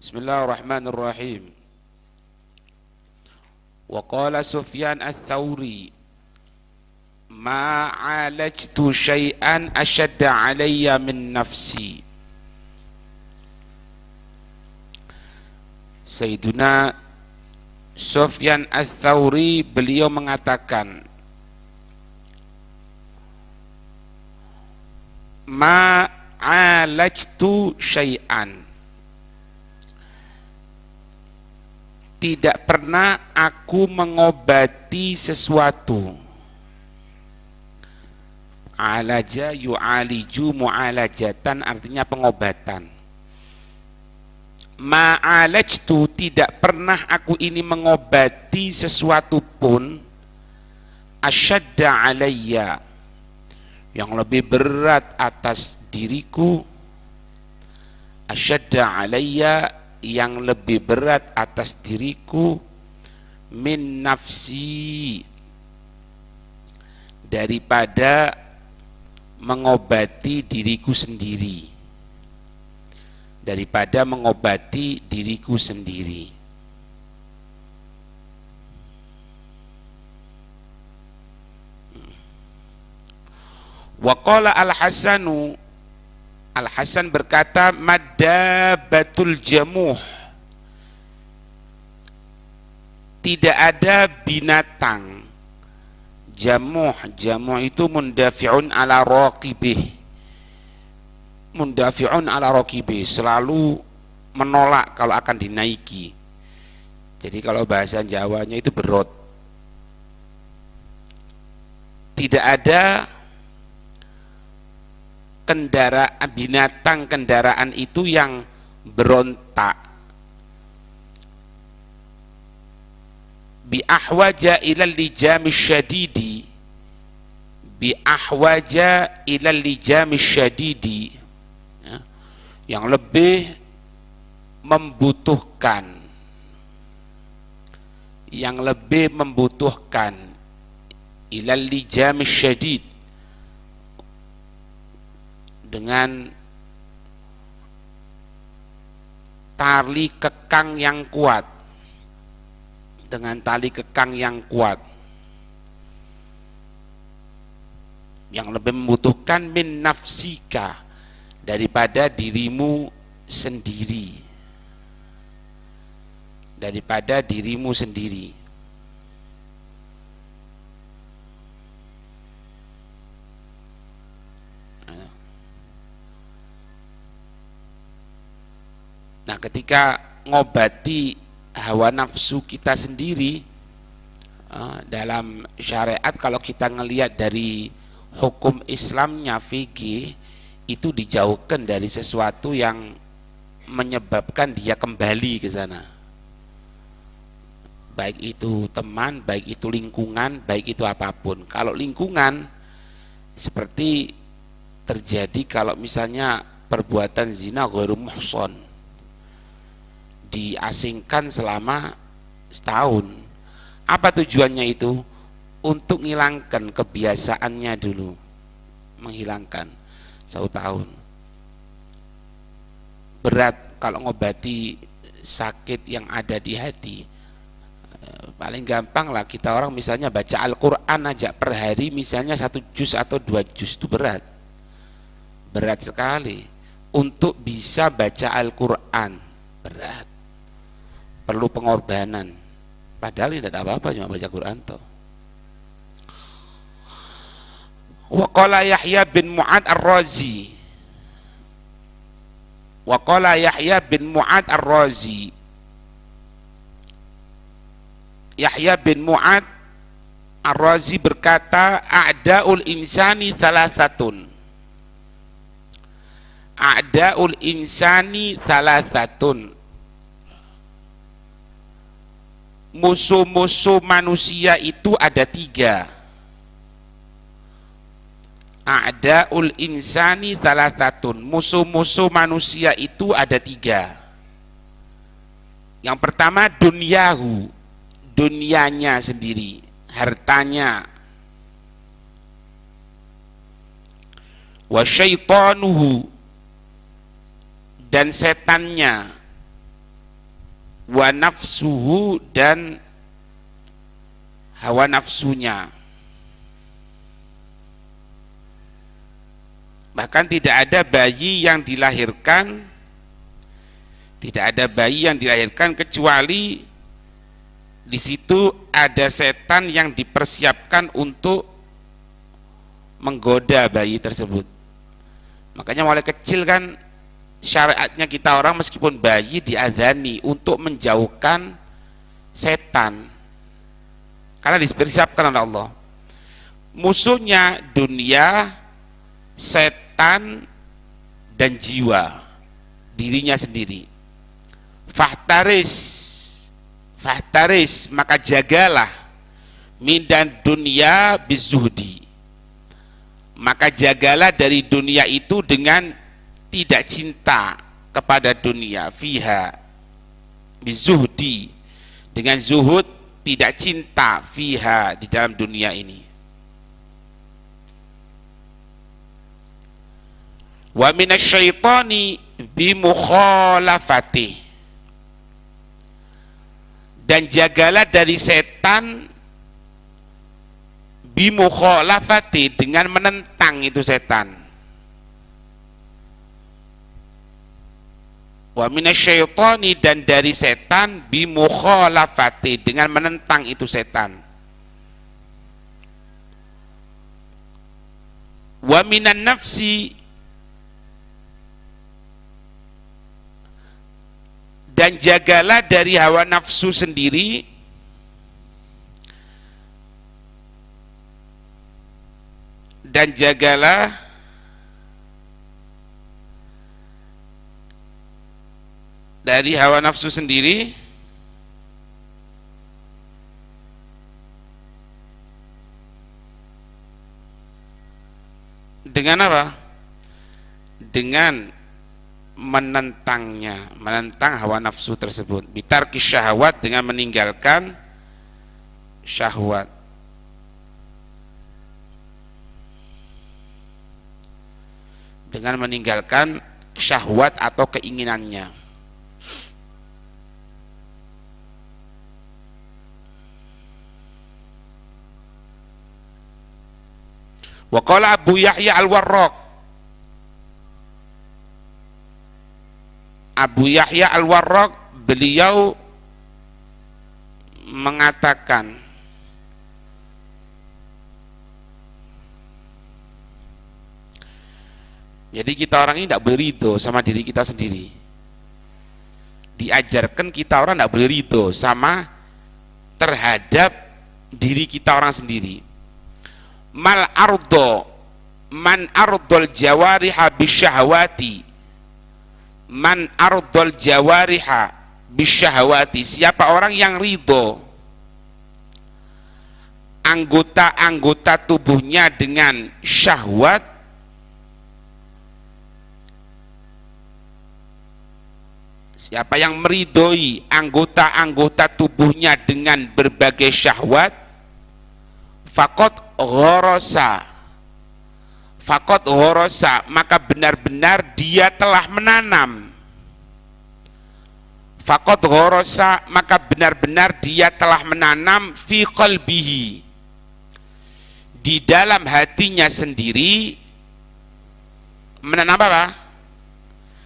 Bismillahirrahmanirrahim. Wa qala Sufyan ats-Tsauri, ma 'alajtu syai'an ashadda 'alayya min nafsi. Sayyiduna Sufyan ats-Tsauri beliau mengatakan, ma 'alajtu syai'an, tidak pernah aku mengobati sesuatu. Alaja yu'aliju mu'alajatan, artinya pengobatan. Ma'alajtu, tidak pernah aku ini mengobati sesuatu pun, asyadda alayya, yang lebih berat atas diriku, asyadda alayya, yang lebih berat atas diriku, min nafsi, daripada mengobati diriku sendiri, daripada mengobati diriku sendiri. Wa qala al-Hasanu, Al-Hasan berkata, maddabatul jamuh, tidak ada binatang jamuh. Jamuh itu mundafi'un ala raqibih, mundafi'un ala raqibih, selalu menolak kalau akan dinaiki. Jadi kalau bahasa Jawanya itu berot. Tidak ada kendaraan, binatang kendaraan itu yang berontak. Bi ahwaja ilal lijami syadidi, bi ahwaja ilal lijami syadidi, ya, yang lebih membutuhkan, yang lebih membutuhkan, ilal lijami syadid, dengan tali kekang yang kuat, dengan tali kekang yang kuat, yang lebih membutuhkan min nafsika, daripada dirimu sendiri, daripada dirimu sendiri. Nah, ketika ngobati hawa nafsu kita sendiri, dalam syariat kalau kita ngelihat dari hukum Islamnya, fikih, itu dijauhkan dari sesuatu yang menyebabkan dia kembali ke sana. Baik itu teman, baik itu lingkungan, baik itu apapun. Kalau lingkungan, seperti terjadi kalau misalnya perbuatan zina ghairu muhsan, diasingkan selama setahun. Apa tujuannya itu? Untuk menghilangkan kebiasaannya dulu, menghilangkan 1 tahun. Berat kalau ngobati sakit yang ada di hati. Paling gampang lah, kita orang misalnya baca Al-Quran aja per hari, misalnya 1 juz atau 2 juz, itu berat, berat sekali. Untuk bisa baca Al-Quran berat, perlu pengorbanan. Padahal tidak ada apa-apa, cuma baca Quran toh. Wa qala Yahya bin Mu'ad ar-Razi, wa qala Yahya bin Mu'ad ar-Razi, Yahya bin Mu'ad ar-Razi berkata, a'da'ul insani thalathatun, a'da'ul insani thalathatun, musuh-musuh manusia itu ada 3. A'da'ul insani thalathatun, musuh-musuh manusia itu ada 3. Yang pertama dunyahu, dunianya sendiri, hartanya. Wa syaitanuhu, dan setannya. wa nafsuhu, dan hawa nafsunya. Bahkan tidak ada bayi yang dilahirkan, kecuali di situ ada setan yang dipersiapkan untuk menggoda bayi tersebut. Makanya mulai kecil kan syariatnya kita orang meskipun bayi diadzani untuk menjauhkan setan, karena dipersiapkan oleh Allah. Musuhnya dunia, setan, dan jiwa, dirinya sendiri. Fahtaris, maka jagalah, mindan dunia bizuhdi, maka jagalah dari dunia itu dengan tidak cinta kepada dunia, fiha bizuhdi, dengan zuhud, tidak cinta, fiha, di dalam dunia ini. Wa minasyaitani bimukhalafati, dan jagalah dari setan, bimukhalafati, dengan menentang itu setan. Wa minasyaitani, dan dari setan, bimukhalafati, dengan menentang itu setan. Wa minan nafsi, dan jagalah dari hawa nafsu sendiri, dan jagalah dari hawa nafsu sendiri dengan apa? Dengan menentangnya, menentang hawa nafsu tersebut. Bitarki syahwat, dengan meninggalkan syahwat. Dengan meninggalkan syahwat atau keinginannya. Wa qala Abu Yahya Al-Warraq, Abu Yahya Al-Warraq, beliau mengatakan, jadi kita orang ini tidak boleh ridho sama diri kita sendiri. Diajarkan kita orang tidak boleh ridho sama terhadap diri kita orang sendiri. Man ardol jawariha bisyahwati, man ardol jawariha bisyahwati, siapa orang yang ridho anggota-anggota tubuhnya dengan syahwat, siapa yang meridhoi anggota-anggota tubuhnya dengan berbagai syahwat, faqad ghorosa, maka benar-benar dia telah menanam. Faqad ghorosa, maka benar-benar dia telah menanam, fi qalbihi, di dalam hatinya sendiri, menanam apa?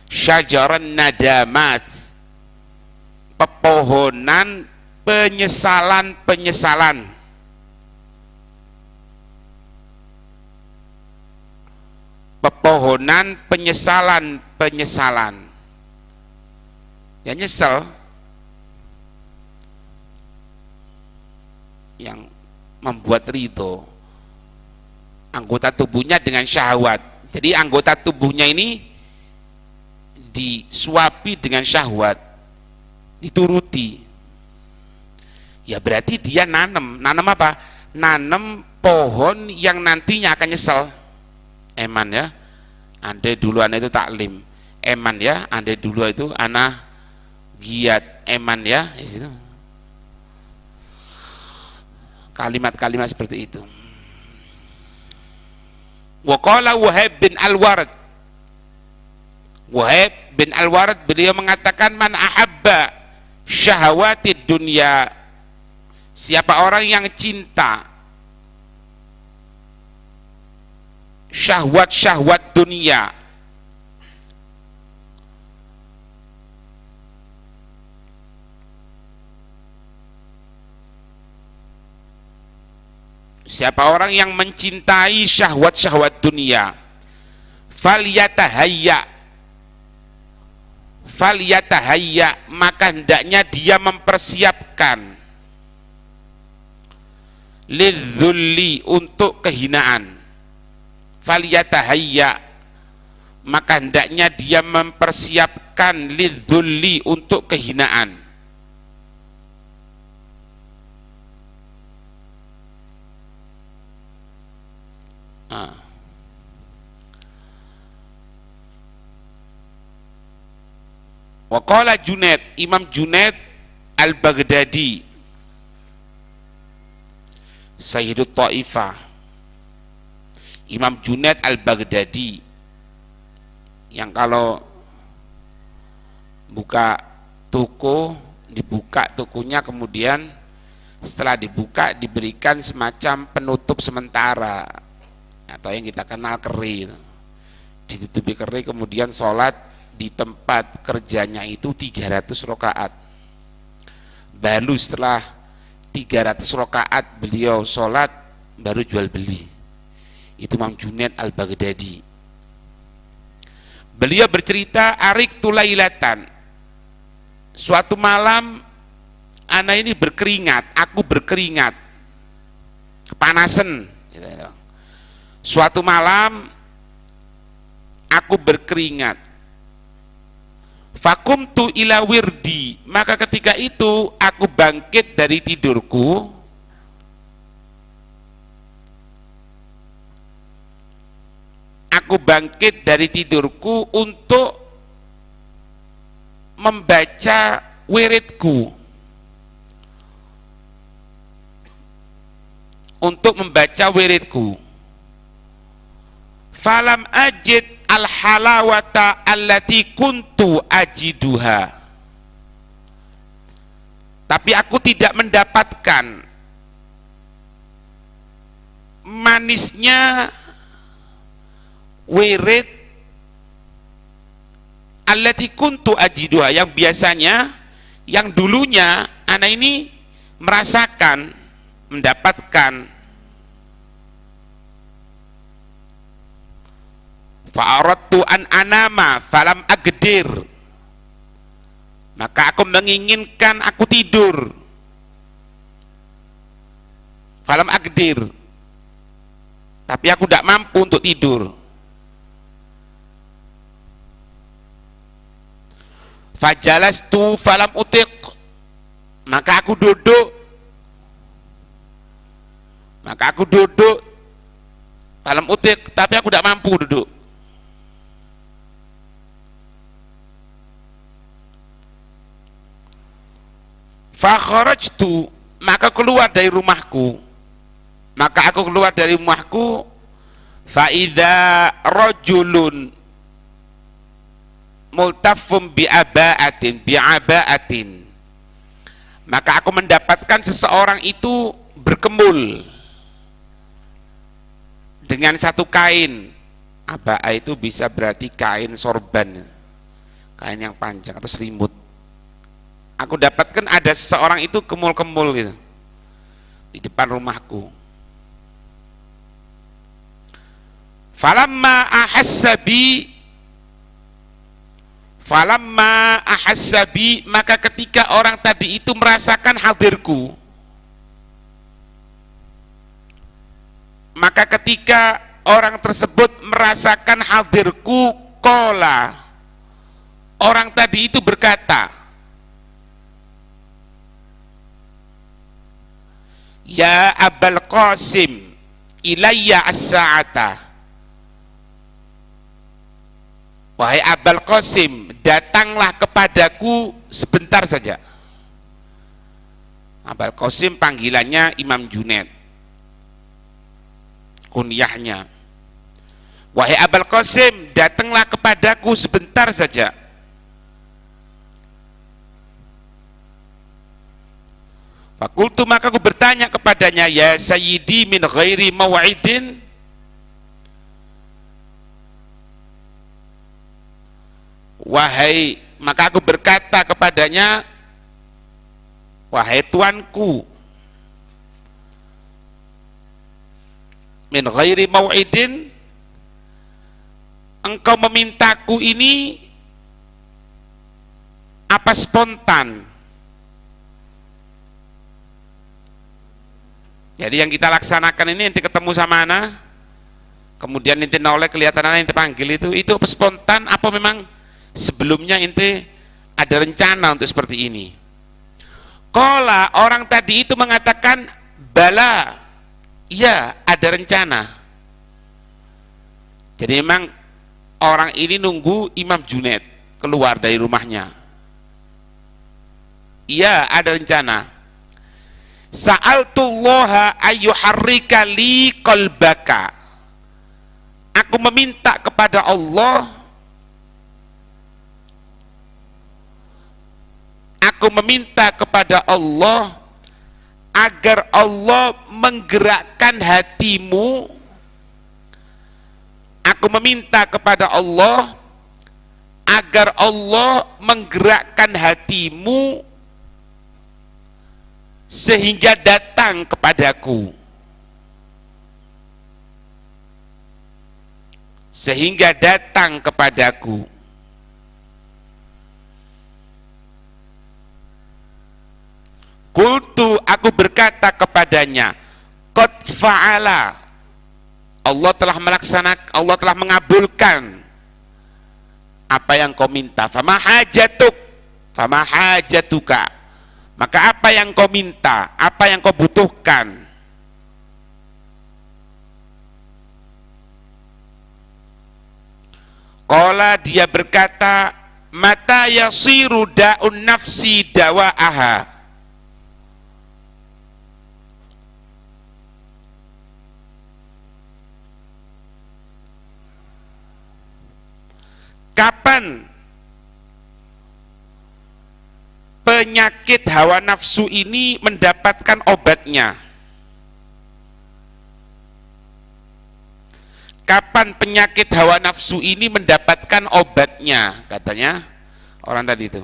Syajaran nadamat, pepohonan penyesalan-penyesalan. Pepohonan penyesalan-penyesalan. Ya, nyesel yang membuat ridho anggota tubuhnya dengan syahwat. Jadi anggota tubuhnya ini disuapi dengan syahwat, dituruti. Ya berarti dia nanam apa? Nanam pohon yang nantinya akan nyesel. Eman ya, andai dulu anak itu taklim. Eman ya, andai dulu itu anak giat. Eman ya, itu kalimat-kalimat seperti itu. Wa qala Wahab bin Al-Warad, Wahab bin Al-Warad beliau mengatakan, man ahabba syahwatid dunya, siapa orang yang cinta syahwat-syahwat dunia, siapa orang yang mencintai syahwat-syahwat dunia, falyatahayya, maka hendaknya dia mempersiapkan lidzulli, untuk kehinaan. Falyatahayya, maka hendaknya dia mempersiapkan lidzulli, untuk kehinaan. Wa qala Junaid, Imam Junaid Al-Baghdadi, Sayyidut Taifah, Imam Junaid Al-Baghdadi, yang kalau buka toko, dibuka tokonya, kemudian setelah dibuka diberikan semacam penutup sementara, atau yang kita kenal keri, ditutupi keri, kemudian sholat di tempat kerjanya itu 300 rakaat. Baru setelah 300 rakaat beliau sholat, baru jual beli. Itu Imam Junaid Al-Baghdadi. Beliau bercerita, arik tulailatan, suatu malam ana ini berkeringat, aku berkeringat, kepanasan. Suatu malam aku berkeringat, fakumtu ila wirdi, maka ketika itu aku bangkit dari tidurku, untuk membaca wiridku, falam ajid al-halawata allati kuntu ajiduha, tapi aku tidak mendapatkan manisnya wirid allati kuntu ajiduha, yang biasanya, yang dulunya anak ini merasakan, mendapatkan. Fa'aradtu an anama falam agdir, maka aku menginginkan aku tidur, falam agdir, tapi aku tidak mampu untuk tidur. Fajalastu falam utiq, maka aku duduk, falam utiq, tapi aku tidak mampu duduk. Fakharajtu, maka aku keluar dari rumahku, fa idza rajulun multaffum bi'aba'atin, maka aku mendapatkan seseorang itu berkemul dengan satu kain. Aba'a itu bisa berarti kain sorban, kain yang panjang atau selimut. Aku dapatkan ada seseorang itu kemul-kemul gitu di depan rumahku. Falamma ahassabi, maka ketika orang tadi itu merasakan hadirku, qala, orang tadi itu berkata, ya Abul Qasim ilayya as-sa'ata, wahai Abul Qasim, datanglah kepadaku sebentar saja. Abul Qasim panggilannya Imam Junaid, kunyahnya. Wahai Abul Qasim, datanglah kepadaku sebentar saja. Fakultu maka aku bertanya kepadanya, ya sayyidi min ghairi maw'idin, wahai, maka aku berkata kepadanya, wahai tuanku, min ghairi maw'idin, engkau memintaku ini apa spontan? Jadi yang kita laksanakan ini, ente ketemu sama ana, kemudian ente noleh kelihatan ana, ente panggil itu apa spontan, apa memang sebelumnya ente ada rencana untuk seperti ini? Qala, orang tadi itu mengatakan, bala, iya ada rencana. Jadi memang orang ini nunggu Imam Junaid keluar dari rumahnya. Iya ada rencana. Sa'altullaha ayyuharrika li qalbaka. Aku meminta kepada Allah, aku meminta kepada Allah agar Allah menggerakkan hatimu. Aku meminta kepada Allah agar Allah menggerakkan hatimu sehingga datang kepadaku, sehingga datang kepadaku. Qultu, aku berkata kepadanya, qad fa'ala, Allah telah melaksanakan, Allah telah mengabulkan apa yang kau minta. Fama hajatuk, fama hajatuka, maka apa yang kau minta, apa yang kau butuhkan? Qala, dia berkata, mata yasiru da'un nafsi dawa'aha. Kapan penyakit hawa nafsu ini mendapatkan obatnya? Kapan penyakit hawa nafsu ini mendapatkan obatnya? Katanya orang tadi itu.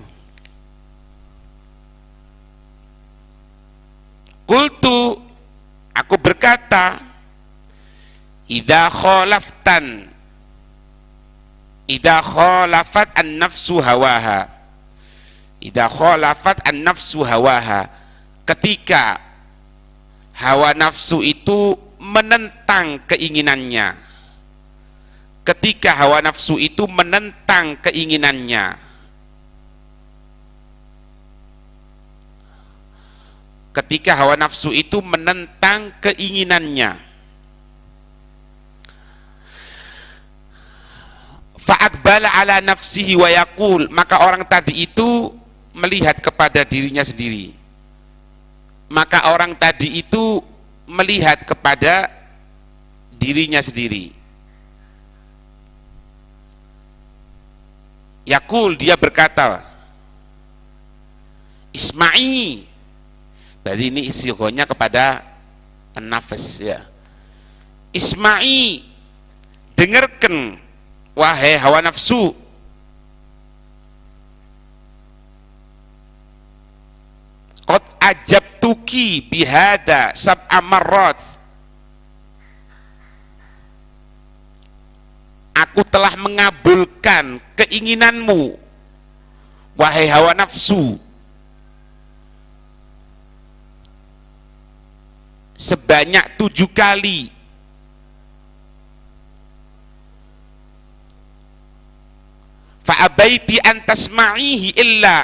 Qultu, aku berkata, idza khalaftan, idza khalafat an-nafsu hawaha, idza khalafat an-nafsu hawaha, ketika hawa nafsu itu menentang keinginannya, ketika hawa nafsu itu menentang keinginannya, ketika hawa nafsu itu menentang keinginannya, fa'aqbala ala nafsihi wa yaqul, maka orang tadi itu melihat kepada dirinya sendiri, maka orang tadi itu melihat kepada dirinya sendiri. Yaqul, dia berkata, isma'i, berarti ini istighosahnya kepada an-nafs ya. Isma'i, dengarkan wahai hawa nafsu, qad ajabtuki bihada sab'a marrat, aku telah mengabulkan keinginanmu wahai hawa nafsu sebanyak 7 kali. Fa'abaiti an tasma'ihi illa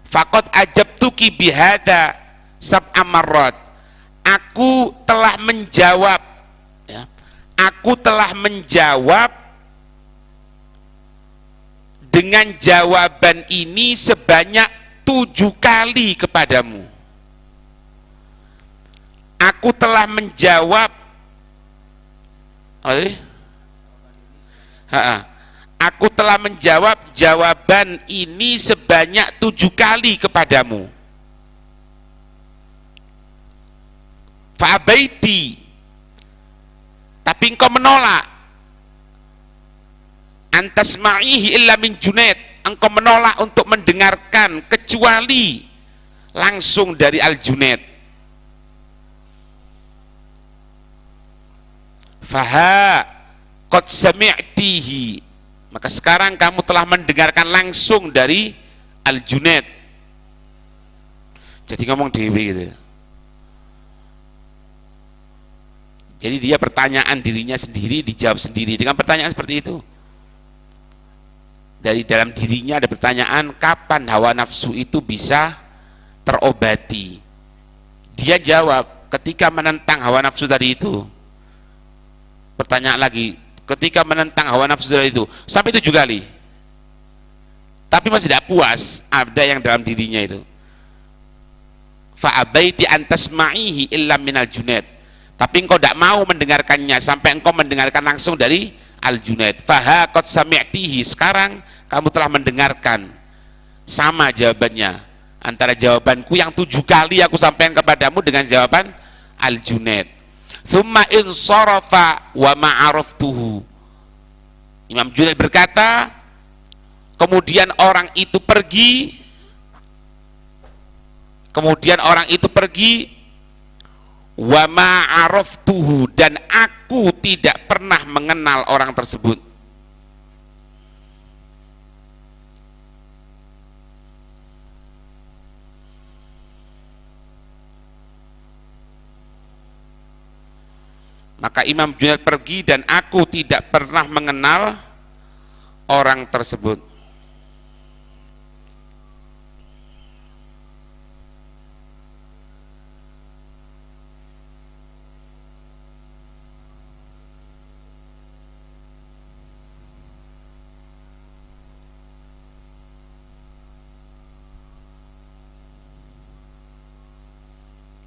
faqad ajabtuki bihada sab'a marrat, aku telah menjawab ya, aku telah menjawab dengan jawaban ini sebanyak 7 kali kepadamu. Aku telah menjawab, aku telah menjawab jawaban ini sebanyak 7 kali kepadamu. Fa'abaiti, tapi engkau menolak. Antasma'ihi illa min Junaid, engkau menolak untuk mendengarkan kecuali langsung dari Al-Junaid. Faha qad sami'tihi, maka sekarang kamu telah mendengarkan langsung dari Al-Junaid. Jadi ngomong dewi gitu. Jadi dia pertanyaan dirinya sendiri dijawab sendiri dengan pertanyaan seperti itu. Dari dalam dirinya ada pertanyaan, kapan hawa nafsu itu bisa terobati? Dia jawab, ketika menentang hawa nafsu tadi itu. Pertanyaan lagi, ketika menentang hawa nafsu tadi itu, sampai 7 kali. Tapi masih tidak puas, ada yang dalam dirinya itu. Fa'abaiti antasma'ihi illa minal Junaid. Tapi engkau tidak mau mendengarkannya sampai engkau mendengarkan langsung dari Al-Junaid. Faha qad sami'tihi, sekarang kamu telah mendengarkan. Sama jawabannya antara jawabanku yang 7 kali aku sampaikan kepadamu dengan jawaban Al-Junaid. Tsumma in sarafa wa ma'araftuhu. Imam Junaid berkata, kemudian orang itu pergi, wa ma'araftuhu, dan aku tidak pernah mengenal orang tersebut. Maka Imam Junaid pergi dan aku tidak pernah mengenal orang tersebut.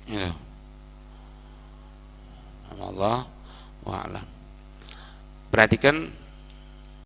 Ya. Allah wa'alam. Perhatikan